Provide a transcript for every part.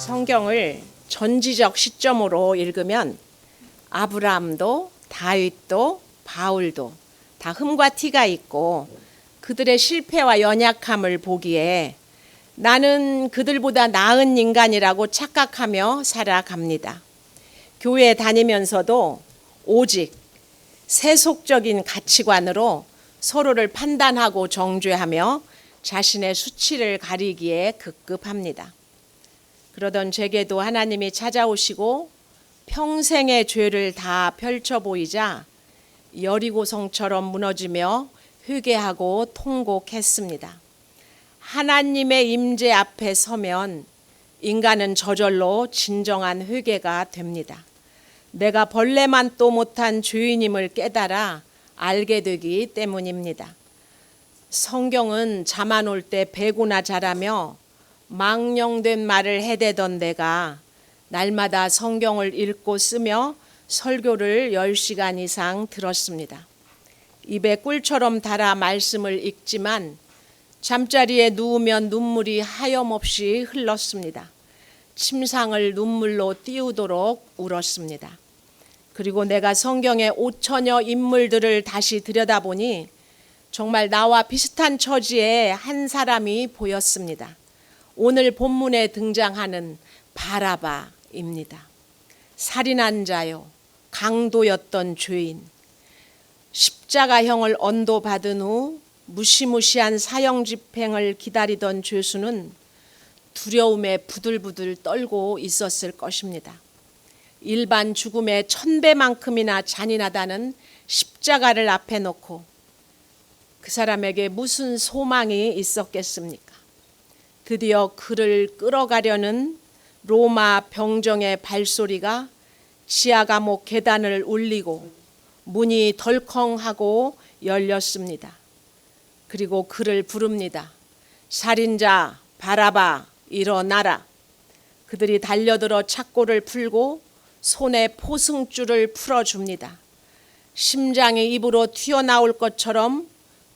성경을 전지적 시점으로 읽으면 아브라함도 다윗도 바울도 다 흠과 티가 있고 그들의 실패와 연약함을 보기에 나는 그들보다 나은 인간이라고 착각하며 살아갑니다. 교회 다니면서도 오직 세속적인 가치관으로 서로를 판단하고 정죄하며 자신의 수치를 가리기에 급급합니다. 그러던 제게도 하나님이 찾아오시고 평생의 죄를 다 펼쳐 보이자 여리고성처럼 무너지며 회개하고 통곡했습니다. 하나님의 임재 앞에 서면 인간은 저절로 진정한 회개가 됩니다. 내가 벌레만 또 못한 죄인임을 깨달아 알게 되기 때문입니다. 성경은 잠안 올 때 배구나 잘하며 망령된 말을 해대던 내가 날마다 성경을 읽고 쓰며 설교를 10시간 이상 들었습니다. 입에 꿀처럼 달아 말씀을 읽지만 잠자리에 누우면 눈물이 하염없이 흘렀습니다. 침상을 눈물로 띄우도록 울었습니다. 그리고 내가 성경의 5천여 인물들을 다시 들여다보니 정말 나와 비슷한 처지의 한 사람이 보였습니다. 오늘 본문에 등장하는 바라바입니다. 살인한 자요, 강도였던 죄인, 십자가형을 언도받은 후 무시무시한 사형 집행을 기다리던 죄수는 두려움에 부들부들 떨고 있었을 것입니다. 일반 죽음의 1000배만큼이나 잔인하다는 십자가를 앞에 놓고 그 사람에게 무슨 소망이 있었겠습니까? 드디어 그를 끌어가려는 로마 병정의 발소리가 지하 감옥 계단을 울리고 문이 덜컹하고 열렸습니다. 그리고 그를 부릅니다. 살인자 바라바 일어나라. 그들이 달려들어 착고를 풀고 손에 포승줄을 풀어줍니다. 심장이 입으로 튀어나올 것처럼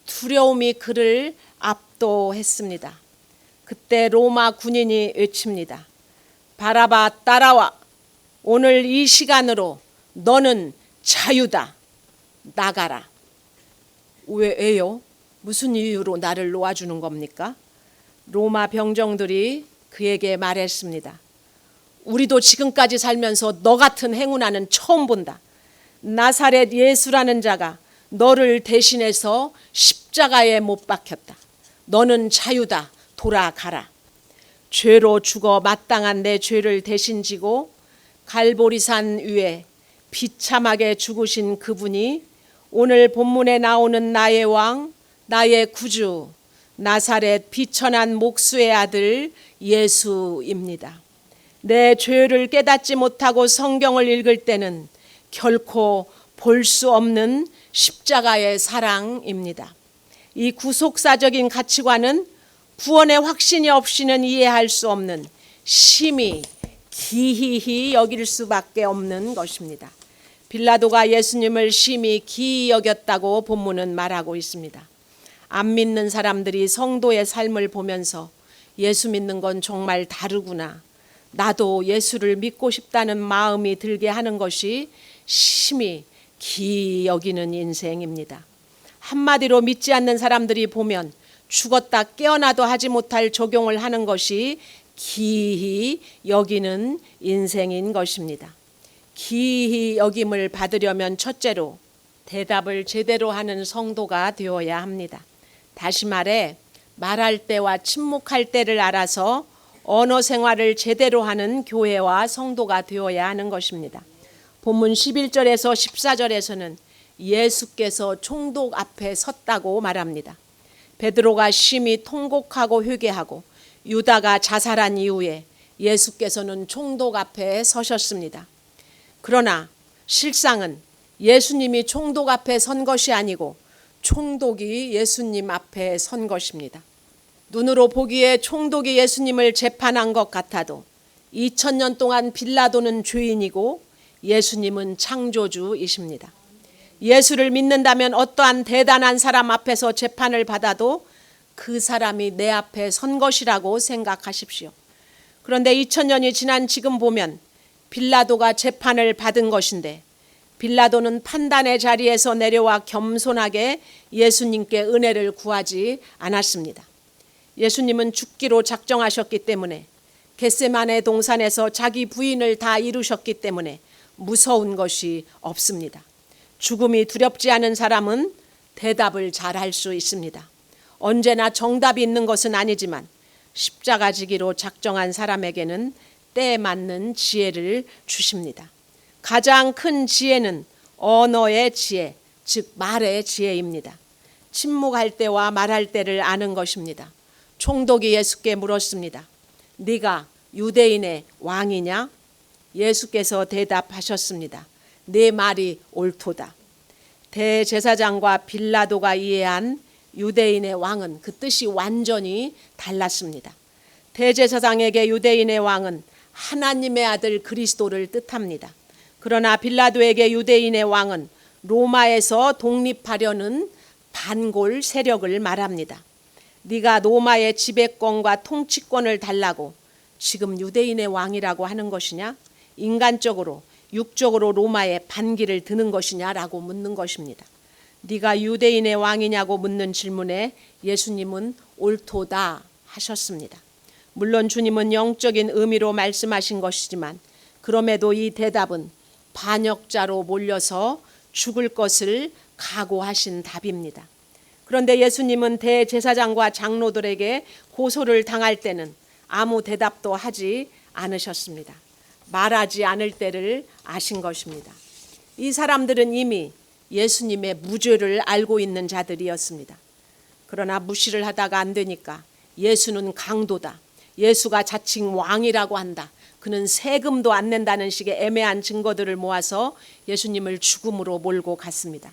두려움이 그를 압도했습니다. 그때 로마 군인이 외칩니다. 바라바 따라와. 오늘 이 시간으로 너는 자유다. 나가라. 왜요? 무슨 이유로 나를 놓아주는 겁니까? 로마 병정들이 그에게 말했습니다. 우리도 지금까지 살면서 너 같은 행운아는 처음 본다. 나사렛 예수라는 자가 너를 대신해서 십자가에 못 박혔다. 너는 자유다. 돌아가라. 죄로 죽어 마땅한 내 죄를 대신 지고 갈보리산 위에 비참하게 죽으신 그분이 오늘 본문에 나오는 나의 왕, 나의 구주, 나사렛 비천한 목수의 아들 예수입니다. 내 죄를 깨닫지 못하고 성경을 읽을 때는 결코 볼 수 없는 십자가의 사랑입니다. 이 구속사적인 가치관은 구원의 확신이 없이는 이해할 수 없는 심히 기이히 여길 수밖에 없는 것입니다. 빌라도가 예수님을 심히 기이 여겼다고 본문은 말하고 있습니다. 안 믿는 사람들이 성도의 삶을 보면서 예수 믿는 건 정말 다르구나. 나도 예수를 믿고 싶다는 마음이 들게 하는 것이 심히 기이 여기는 인생입니다. 한마디로 믿지 않는 사람들이 보면 죽었다 깨어나도 하지 못할 적용을 하는 것이 기이 여기는 인생인 것입니다. 기이 여김을 받으려면 첫째로 대답을 제대로 하는 성도가 되어야 합니다. 다시 말해 말할 때와 침묵할 때를 알아서 언어 생활을 제대로 하는 교회와 성도가 되어야 하는 것입니다. 본문 11절에서 14절에서는 예수께서 총독 앞에 섰다고 말합니다. 베드로가 심히 통곡하고 회개하고 유다가 자살한 이후에 예수께서는 총독 앞에 서셨습니다. 그러나 실상은 예수님이 총독 앞에 선 것이 아니고 총독이 예수님 앞에 선 것입니다. 눈으로 보기에 총독이 예수님을 재판한 것 같아도 2000년 동안 빌라도는 죄인이고 예수님은 창조주이십니다. 예수를 믿는다면 어떠한 대단한 사람 앞에서 재판을 받아도 그 사람이 내 앞에 선 것이라고 생각하십시오. 그런데 2000년이 지난 지금 보면 빌라도가 재판을 받은 것인데 빌라도는 판단의 자리에서 내려와 겸손하게 예수님께 은혜를 구하지 않았습니다. 예수님은 죽기로 작정하셨기 때문에 겟세마네 동산에서 자기 부인을 다 이루셨기 때문에 무서운 것이 없습니다. 죽음이 두렵지 않은 사람은 대답을 잘 할 수 있습니다. 언제나 정답이 있는 것은 아니지만 십자가 지기로 작정한 사람에게는 때에 맞는 지혜를 주십니다. 가장 큰 지혜는 언어의 지혜, 즉 말의 지혜입니다. 침묵할 때와 말할 때를 아는 것입니다. 총독이 예수께 물었습니다. 네가 유대인의 왕이냐? 예수께서 대답하셨습니다. 네 말이 옳도다. 대제사장과 빌라도가 이해한 유대인의 왕은 그 뜻이 완전히 달랐습니다. 대제사장에게 유대인의 왕은 하나님의 아들 그리스도를 뜻합니다. 그러나 빌라도에게 유대인의 왕은 로마에서 독립하려는 반골 세력을 말합니다. 네가 로마의 지배권과 통치권을 달라고 지금 유대인의 왕이라고 하는 것이냐? 인간적으로 육적으로 로마에 반기를 드는 것이냐라고 묻는 것입니다. 네가 유대인의 왕이냐고 묻는 질문에 예수님은 옳도다 하셨습니다. 물론 주님은 영적인 의미로 말씀하신 것이지만 그럼에도 이 대답은 반역자로 몰려서 죽을 것을 각오하신 답입니다. 그런데 예수님은 대제사장과 장로들에게 고소를 당할 때는 아무 대답도 하지 않으셨습니다. 말하지 않을 때를 아신 것입니다. 이 사람들은 이미 예수님의 무죄를 알고 있는 자들이었습니다. 그러나 무시를 하다가 안 되니까 예수는 강도다. 예수가 자칭 왕이라고 한다. 그는 세금도 안 낸다는 식의 애매한 증거들을 모아서 예수님을 죽음으로 몰고 갔습니다.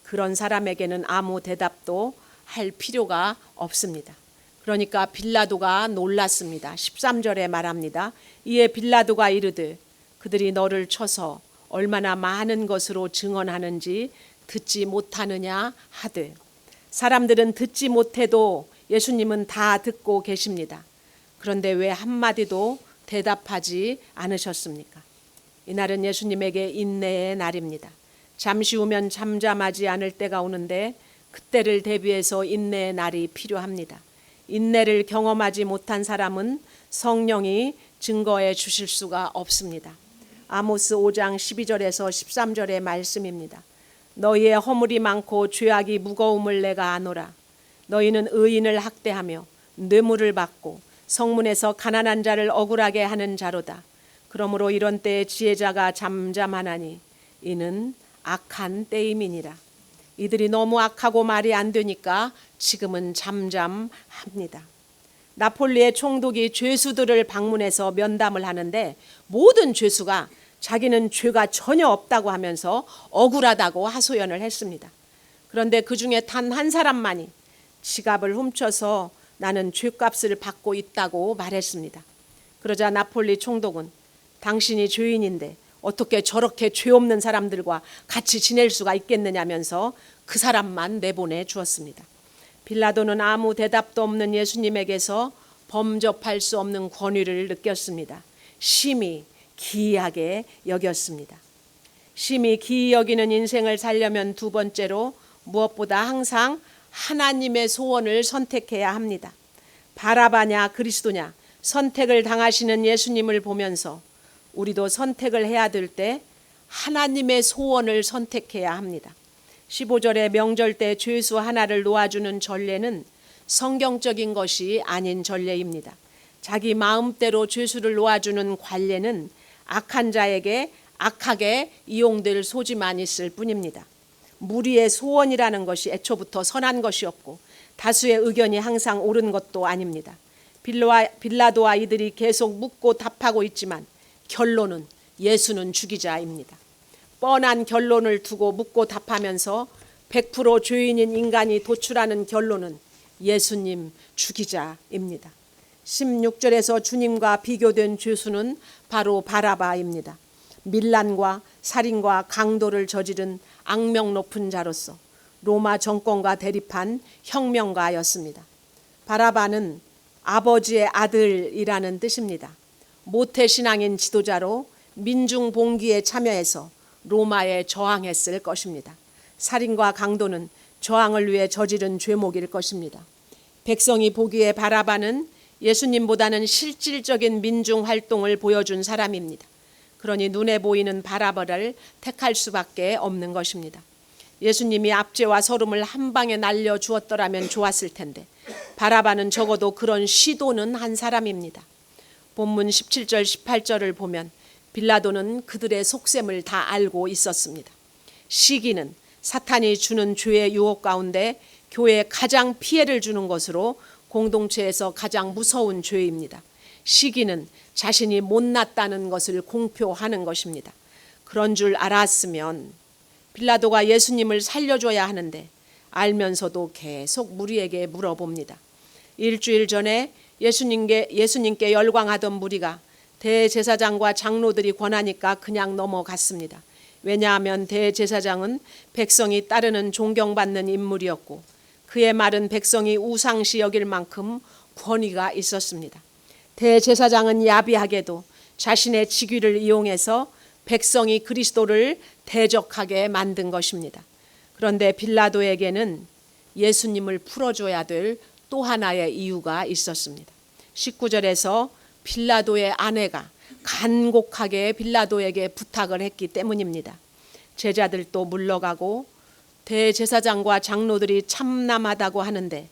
그런 사람에게는 아무 대답도 할 필요가 없습니다. 그러니까 빌라도가 놀랐습니다. 13절에 말합니다. 이에 빌라도가 이르되 그들이 너를 쳐서 얼마나 많은 것으로 증언하는지 듣지 못하느냐 하되. 사람들은 듣지 못해도 예수님은 다 듣고 계십니다. 그런데 왜 한마디도 대답하지 않으셨습니까? 이날은 예수님에게 인내의 날입니다. 잠시 후면 잠잠하지 않을 때가 오는데 그때를 대비해서 인내의 날이 필요합니다. 인내를 경험하지 못한 사람은 성령이 증거해 주실 수가 없습니다. 아모스 5장 12절에서 13절의 말씀입니다. 너희의 허물이 많고 죄악이 무거움을 내가 아노라. 너희는 의인을 학대하며 뇌물을 받고 성문에서 가난한 자를 억울하게 하는 자로다. 그러므로 이런 때에 지혜자가 잠잠하나니 이는 악한 때임이니라. 이들이 너무 악하고 말이 안 되니까 지금은 잠잠합니다. 나폴리의 총독이 죄수들을 방문해서 면담을 하는데 모든 죄수가 자기는 죄가 전혀 없다고 하면서 억울하다고 하소연을 했습니다. 그런데 그 중에 단 한 사람만이 지갑을 훔쳐서 나는 죄값을 받고 있다고 말했습니다. 그러자 나폴리 총독은 당신이 죄인인데 어떻게 저렇게 죄 없는 사람들과 같이 지낼 수가 있겠느냐면서 그 사람만 내보내 주었습니다. 빌라도는 아무 대답도 없는 예수님에게서 범접할 수 없는 권위를 느꼈습니다. 심히 기이하게 여겼습니다. 심히 기이 여기는 인생을 살려면 두 번째로 무엇보다 항상 하나님의 소원을 선택해야 합니다. 바라바냐 그리스도냐 선택을 당하시는 예수님을 보면서 우리도 선택을 해야 될 때 하나님의 소원을 선택해야 합니다. 15절에 명절 때 죄수 하나를 놓아주는 전례는 성경적인 것이 아닌 전례입니다. 자기 마음대로 죄수를 놓아주는 관례는 악한 자에게 악하게 이용될 소지만 있을 뿐입니다. 무리의 소원이라는 것이 애초부터 선한 것이었고 다수의 의견이 항상 옳은 것도 아닙니다. 빌라도와 이들이 계속 묻고 답하고 있지만 결론은 예수는 죽이자입니다. 뻔한 결론을 두고 묻고 답하면서 100% 죄인인 인간이 도출하는 결론은 예수님 죽이자입니다. 16절에서 주님과 비교된 죄수는 바로 바라바입니다. 밀란과 살인과 강도를 저지른 악명 높은 자로서 로마 정권과 대립한 혁명가였습니다. 바라바는 아버지의 아들이라는 뜻입니다. 모태신앙인 지도자로 민중 봉기에 참여해서 로마에 저항했을 것입니다. 살인과 강도는 저항을 위해 저지른 죄목일 것입니다. 백성이 보기에 바라바는 예수님보다는 실질적인 민중 활동을 보여준 사람입니다. 그러니 눈에 보이는 바라바를 택할 수밖에 없는 것입니다. 예수님이 압제와 서름을 한 방에 날려 주었더라면 좋았을 텐데 바라바는 적어도 그런 시도는 한 사람입니다. 본문 17절 18절을 보면 빌라도는 그들의 속셈을 다 알고 있었습니다. 시기는 사탄이 주는 죄의 유혹 가운데 교회에 가장 피해를 주는 것으로 공동체에서 가장 무서운 죄입니다. 시기는 자신이 못났다는 것을 공표하는 것입니다. 그런 줄 알았으면 빌라도가 예수님을 살려줘야 하는데 알면서도 계속 무리에게 물어봅니다. 일주일 전에 예수님께 열광하던 무리가 대제사장과 장로들이 권하니까 그냥 넘어갔습니다. 왜냐하면 대제사장은 백성이 따르는 존경받는 인물이었고 그의 말은 백성이 우상시 여길 만큼 권위가 있었습니다. 대제사장은 야비하게도 자신의 직위를 이용해서 백성이 그리스도를 대적하게 만든 것입니다. 그런데 빌라도에게는 예수님을 풀어줘야 될 또 하나의 이유가 있었습니다. 19절에서 빌라도의 아내가 간곡하게 빌라도에게 부탁을 했기 때문입니다. 제자들도 물러가고 대제사장과 장로들이 참남하다고 하는데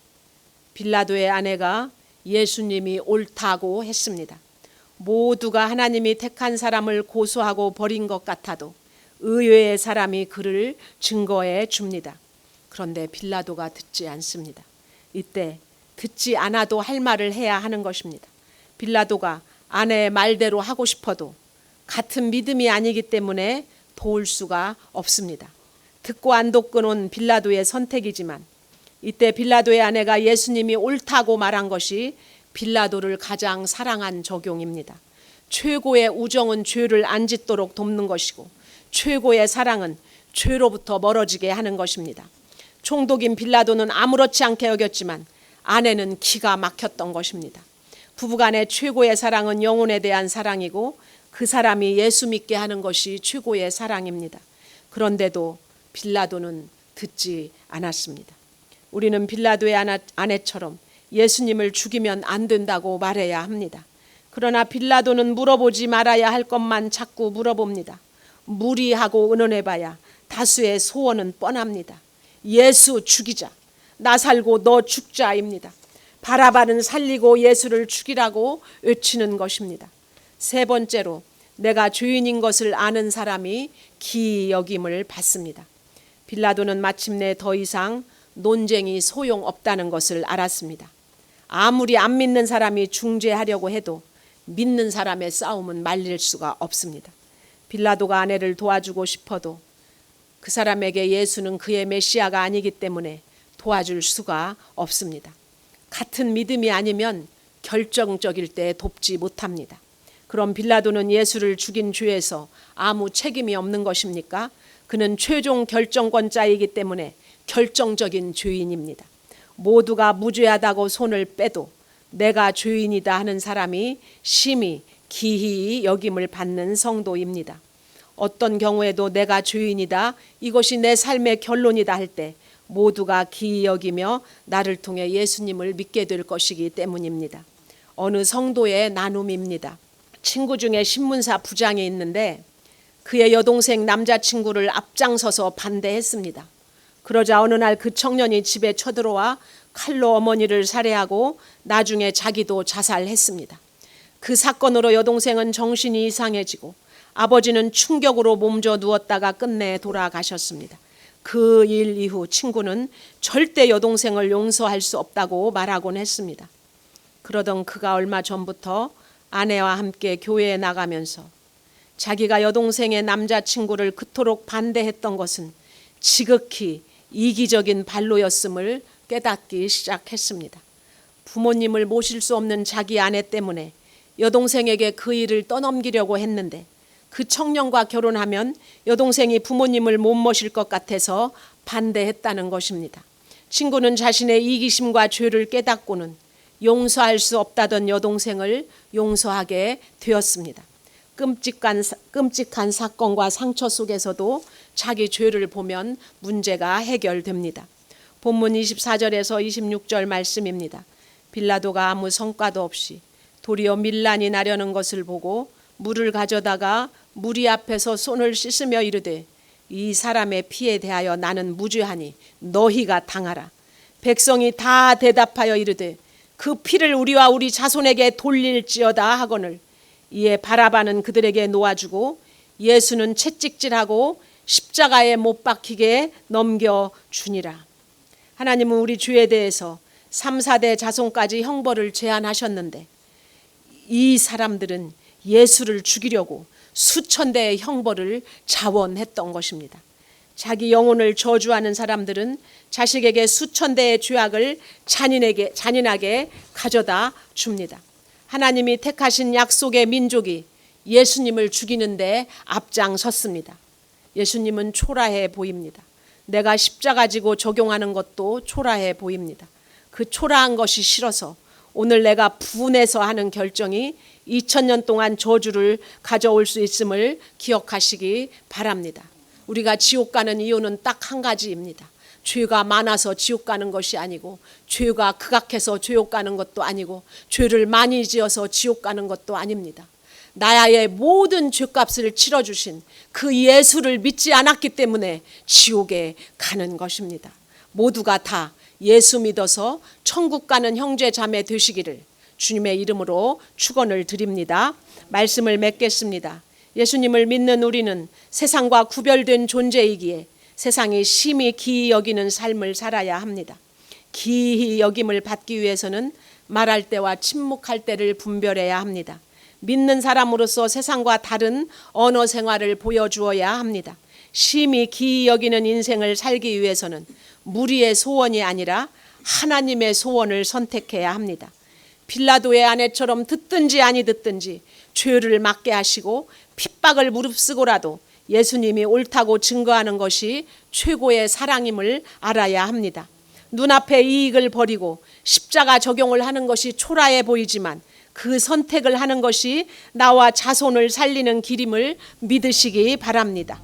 빌라도의 아내가 예수님이 옳다고 했습니다. 모두가 하나님이 택한 사람을 고소하고 버린 것 같아도 의외의 사람이 그를 증거해 줍니다. 그런데 빌라도가 듣지 않습니다. 이때 듣지 않아도 할 말을 해야 하는 것입니다. 빌라도가 아내의 말대로 하고 싶어도 같은 믿음이 아니기 때문에 도울 수가 없습니다. 듣고 안 듣고는 빌라도의 선택이지만 이때 빌라도의 아내가 예수님이 옳다고 말한 것이 빌라도를 가장 사랑한 적용입니다. 최고의 우정은 죄를 안 짓도록 돕는 것이고 최고의 사랑은 죄로부터 멀어지게 하는 것입니다. 총독인 빌라도는 아무렇지 않게 여겼지만 아내는 기가 막혔던 것입니다. 부부간의 최고의 사랑은 영혼에 대한 사랑이고 그 사람이 예수 믿게 하는 것이 최고의 사랑입니다. 그런데도 빌라도는 듣지 않았습니다. 우리는 빌라도의 아내처럼 예수님을 죽이면 안 된다고 말해야 합니다. 그러나 빌라도는 물어보지 말아야 할 것만 자꾸 물어봅니다. 무리하고 의논해봐야 다수의 소원은 뻔합니다. 예수 죽이자. 나 살고 너 죽자입니다. 바라바는 살리고 예수를 죽이라고 외치는 것입니다. 세 번째로 내가 죄인인 것을 아는 사람이 기이 여김을 받습니다. 빌라도는 마침내 더 이상 논쟁이 소용없다는 것을 알았습니다. 아무리 안 믿는 사람이 중재하려고 해도 믿는 사람의 싸움은 말릴 수가 없습니다. 빌라도가 아내를 도와주고 싶어도 그 사람에게 예수는 그의 메시아가 아니기 때문에 도와줄 수가 없습니다. 같은 믿음이 아니면 결정적일 때 돕지 못합니다. 그럼 빌라도는 예수를 죽인 죄에서 아무 책임이 없는 것입니까? 그는 최종 결정권자이기 때문에 결정적인 죄인입니다. 모두가 무죄하다고 손을 빼도 내가 죄인이다 하는 사람이 심히 기히 여김을 받는 성도입니다. 어떤 경우에도 내가 죄인이다, 이것이 내 삶의 결론이다 할 때 모두가 기이 여기며 나를 통해 예수님을 믿게 될 것이기 때문입니다. 어느 성도의 나눔입니다. 친구 중에 신문사 부장이 있는데 그의 여동생 남자친구를 앞장서서 반대했습니다. 그러자 어느 날 그 청년이 집에 쳐들어와 칼로 어머니를 살해하고 나중에 자기도 자살했습니다. 그 사건으로 여동생은 정신이 이상해지고 아버지는 충격으로 몸져 누웠다가 끝내 돌아가셨습니다. 그 일 이후 친구는 절대 여동생을 용서할 수 없다고 말하곤 했습니다. 그러던 그가 얼마 전부터 아내와 함께 교회에 나가면서 자기가 여동생의 남자친구를 그토록 반대했던 것은 지극히 이기적인 발로였음을 깨닫기 시작했습니다. 부모님을 모실 수 없는 자기 아내 때문에 여동생에게 그 일을 떠넘기려고 했는데 그 청년과 결혼하면 여동생이 부모님을 못 모실 것 같아서 반대했다는 것입니다. 친구는 자신의 이기심과 죄를 깨닫고는 용서할 수 없다던 여동생을 용서하게 되었습니다. 끔찍한 사건과 상처 속에서도 자기 죄를 보면 문제가 해결됩니다. 본문 24절에서 26절 말씀입니다. 빌라도가 아무 성과도 없이 도리어 밀란이 나려는 것을 보고 물을 가져다가 무리 앞에서 손을 씻으며 이르되 이 사람의 피에 대하여 나는 무죄하니 너희가 당하라. 백성이 다 대답하여 이르되 그 피를 우리와 우리 자손에게 돌릴지어다 하거늘 이에 바라바는 그들에게 놓아주고 예수는 채찍질하고 십자가에 못 박히게 넘겨주니라. 하나님은 우리 죄에 대해서 3, 4대 자손까지 형벌을 제한하셨는데 이 사람들은 예수를 죽이려고 수천 대의 형벌을 자원했던 것입니다. 자기 영혼을 저주하는 사람들은 자식에게 수천 대의 죄악을 잔인하게 가져다 줍니다. 하나님이 택하신 약속의 민족이 예수님을 죽이는데 앞장섰습니다. 예수님은 초라해 보입니다. 내가 십자가 지고 적용하는 것도 초라해 보입니다. 그 초라한 것이 싫어서 오늘 내가 분해서 하는 결정이 2000년 동안 저주를 가져올 수 있음을 기억하시기 바랍니다. 우리가 지옥 가는 이유는 딱 한 가지입니다. 죄가 많아서 지옥 가는 것이 아니고 죄가 극악해서 지옥 가는 것도 아니고 죄를 많이 지어서 지옥 가는 것도 아닙니다. 나의 모든 죄값을 치러주신 그 예수를 믿지 않았기 때문에 지옥에 가는 것입니다. 모두가 다 예수 믿어서 천국 가는 형제 자매 되시기를 주님의 이름으로 축원을 드립니다. 말씀을 맺겠습니다. 예수님을 믿는 우리는 세상과 구별된 존재이기에 세상이 심히 기이 여기는 삶을 살아야 합니다. 기이 여김을 받기 위해서는 말할 때와 침묵할 때를 분별해야 합니다. 믿는 사람으로서 세상과 다른 언어 생활을 보여주어야 합니다. 심히 기이 여기는 인생을 살기 위해서는 무리의 소원이 아니라 하나님의 소원을 선택해야 합니다. 빌라도의 아내처럼 듣든지 아니 듣든지 죄를 맡게 하시고 핍박을 무릅쓰고라도 예수님이 옳다고 증거하는 것이 최고의 사랑임을 알아야 합니다. 눈앞의 이익을 버리고 십자가 적용을 하는 것이 초라해 보이지만 그 선택을 하는 것이 나와 자손을 살리는 길임을 믿으시기 바랍니다.